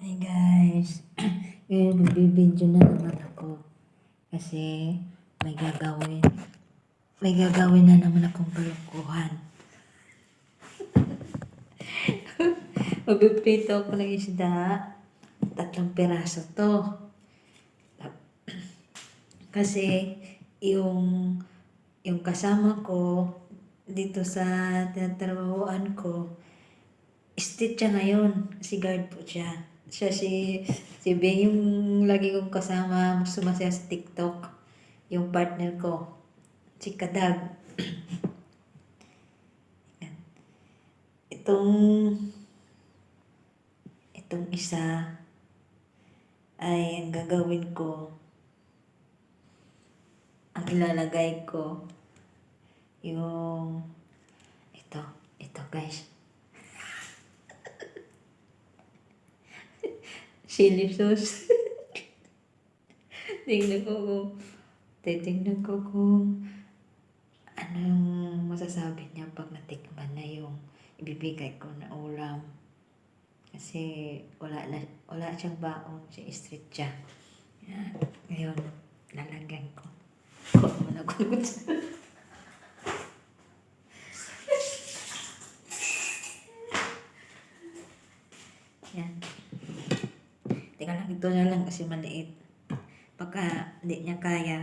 Hi guys, ngayon magbibideo na naman ako kasi may gagawin. May gagawin na naman akong kalokohan. Magpiprito ako ng isda, 3 piraso to. Kasi yung kasama ko dito sa tinatrabahoan ko, street siya ngayon, si guard po siya. Siya si Ben, yung lagi kong kasama sumasaya sa TikTok. Yung partner ko, si Kadag. Itong isa ay ang gagawin ko, ang ilalagay ko, yung ito guys. Chili sauce. Titignan ko kung ano yung masasabi niya pag natikman na yung ibibigay ko na ulam. Kasi wala siyang baon, si street siya. Yan. Ngayon, lalagyan ko. Kuha mo na ko. Yan. Teka lang, ito na lang kasi maliit. Pagka hindi niya kaya,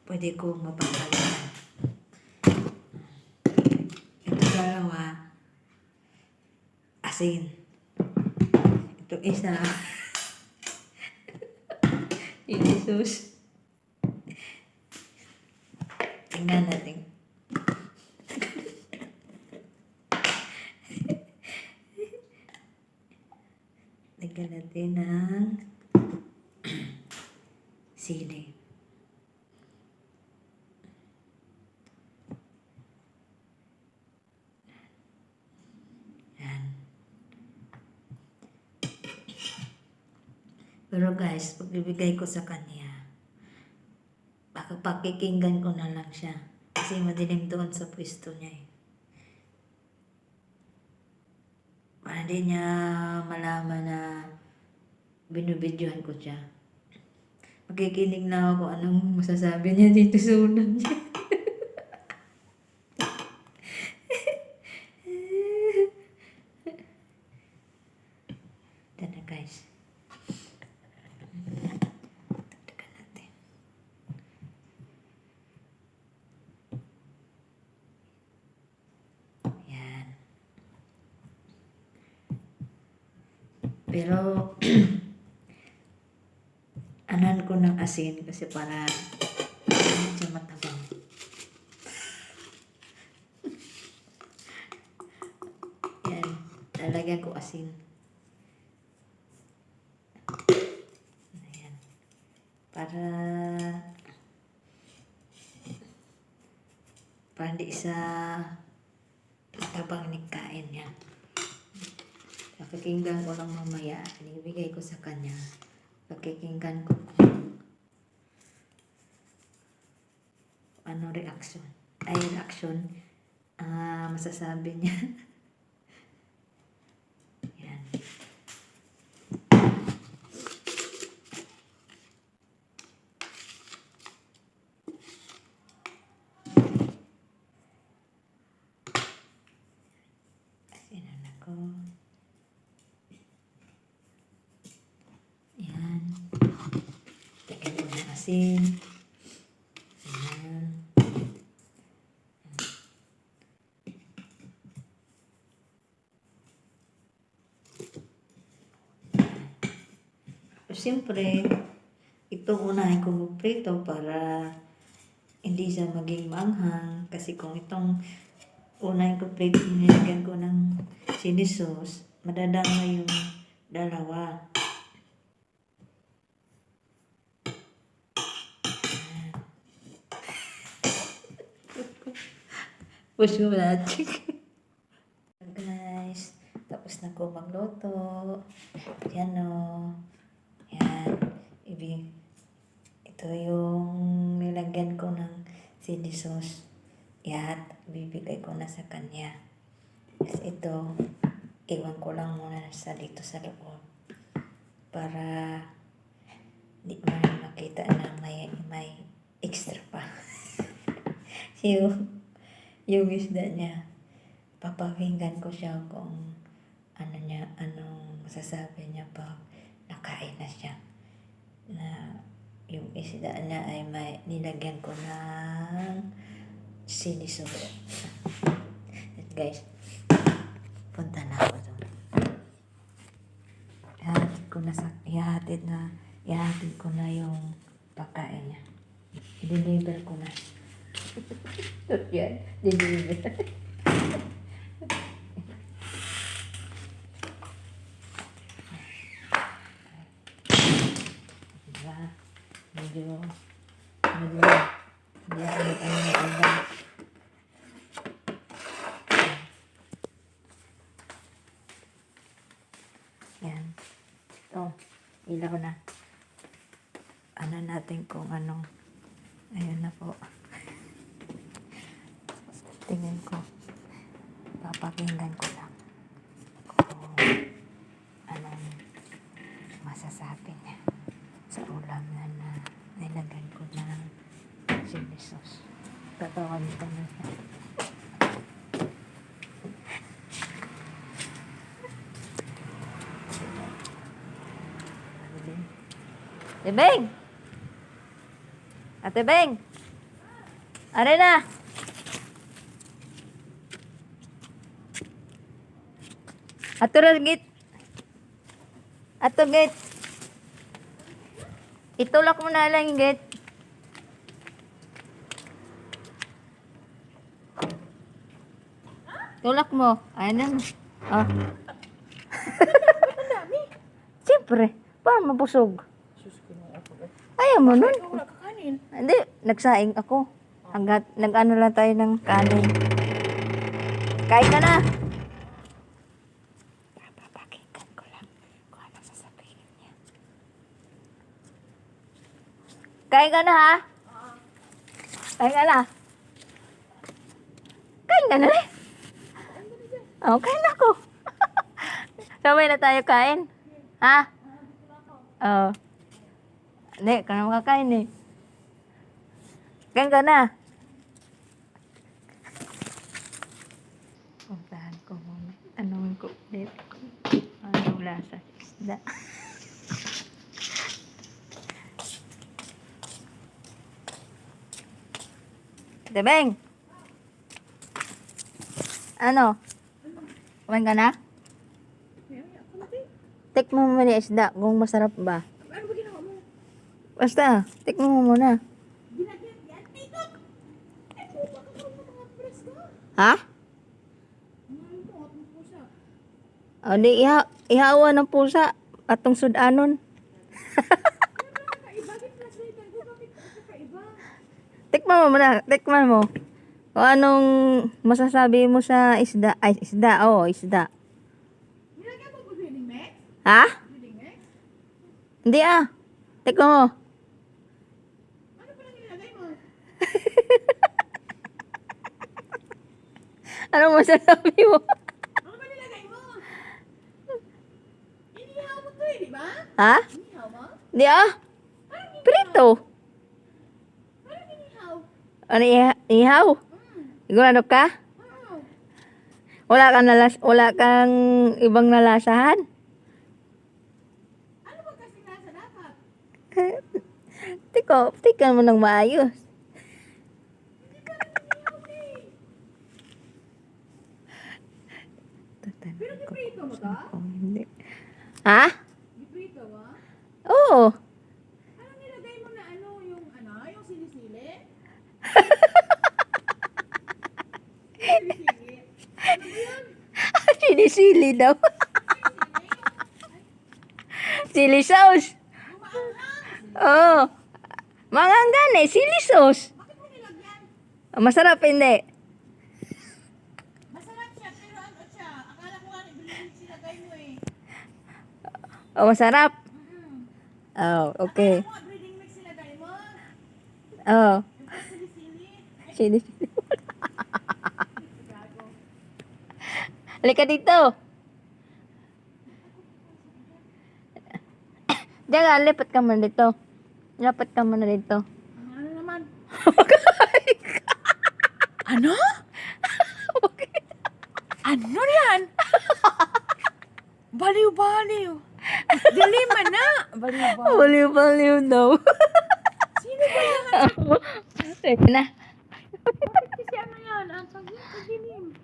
pwede ko mapagalitan. Ito dalawa, asin. Ito isa, Jesus. Tingnan natin. Lagyan natin ng sili. Yan. Pero guys, pagbibigay ko sa kanya, baka pakikinggan ko na lang siya. Kasi madilim doon sa pwesto niya eh. Para di niya malaman na binubidyohan ko siya. Makikinig na ako anong masasabi niya dito sa unan niya. Ito na guys. Tagdagan natin. Yan. Pero anan ko ng asin kasi para medyo matabang. Yan. Lalagyan ko asin. Ayan. Para hindi sa matabang nikain niya. Pakikinggan ko lang mamaya. Ibigay ko sa kanya. Pakikinggan ko ano reaction. Masasabi niya. Yan. Asinan ako. Yan. Lagyan ko ng asin. Yan. Siyempre, ito unahin ko magprito para hindi siya maging maanghang. Kasi kung itong unahin ko prito, nilagyan ko ng chili sauce, madadama yung dalawa. Push mo natin. Guys, tapos na ko magluto. Yan o. Yan. Ito yung nilagyan ko ng chili sauce. Yan. Bibigay ko na sa kanya. Kasi ito, iwan ko lang muna sa dito sa loob. para di mo na makita na may extra pa. yung isda niya, papakinggan ko siya kung anong masasabi niya pag nakain na siya. Na yung isda niya ay may nilagyan ko ng siniso. Guys, punta na ako doon. Ihahatid ko na yung pagkain niya. I-deliver ko na. Yan, deliver. Diba? Medyo hindi ako nag-ano. Yan. Ito, ilaw na. Ano natin kung anong, ayun na po. Tingin ko, papakinggan ko lang kung anong masasabi niya sa ulam na nilagyan ko ng chili sauce. Tatawagin ko na siya. Ate Beng! Ate Beng! Are na! Ato git. Ato git. Itulak mo na lang git. Tulak mo. Ayan na. Oh. Siyempre. Paano mabusog? Ayaw mo nun. Hindi. Nagsaing ako. Hanggat nag-ano lang tayo ng kanin. Kain ka na. Papakinggan ko lang kung ano sasabihin niya. Kain ka na ha? Kain ka na? Kain ka na rin? Oh, kain na ako. Sabay na tayo kain. Ha? Oh. Hindi, ka na makakain eh. Kain ka na. Puntahan ko muna. Anong ko ulit. Anong lasa? Isda. Debeng! Ano? Kumain ka na? Tikmo mo muna isda kung masarap ba. Ano ba ginawa mo? Basta, tikmo mo muna. Ginagyan yan? Tikot! Ay, pupa ka mga mga presko. Ha? Ano ito? At ng pusa. O di, ihawa ng pusa. Atong sudanon. Kakaiba, translator ko. Bakit kakaiba? Tikman mo muna. Tikman mo. O anong masasabi mo sa isda? Ay, isda. Oo, isda. Nilagyan mo ba breeding mix? Ha? Breeding mix? Hindi ah. Tikman mo. Ano pa lang nilagay mo? Anong masasabi mo? Ano ba nilagay mo? Inihaw mo to eh, di ba? Ha? Inihaw mo? Hindi ah. Parang inihaw. Prito. Parang inihaw. Ano ihaw? Sigurado ka? Oo. Wala kang ibang nalasahan? Ano ba kasi nasa dapat? Tikan mo ng maayos. Hindi pa rin inihaw eh. Pero giprito mo to? Oh, hindi. Ha? Giprito mo? Oo. Anong nilagay mo na yung sinisili? Sinisili? Ano ba yun? Sinisili daw. Chili sauce. Umaanghang! Oo. Manganggan eh. Chili sauce. Bakit mo nilagyan? Masarap hindi. Masarap siya, pero ano siya? Akala ko nga ibigay sinagay mo eh. Oh, masarap. Mm-mm. Oh, okay. Akala ko nga breeding mix sinagay mo. Oh. Yung sinisili. Ay, Sinisili. gago. Halika dito. Diyan, lipat ka muna dito. Lipat ka muna dito. Ano naman? Ano? Ano yan? Baliw-baliw. Diliman na. Baliw-baliw. Baliw-baliw daw. Sino ba yan? Sige na. Bakit kasi ano yan? Ang sabi ko dilim.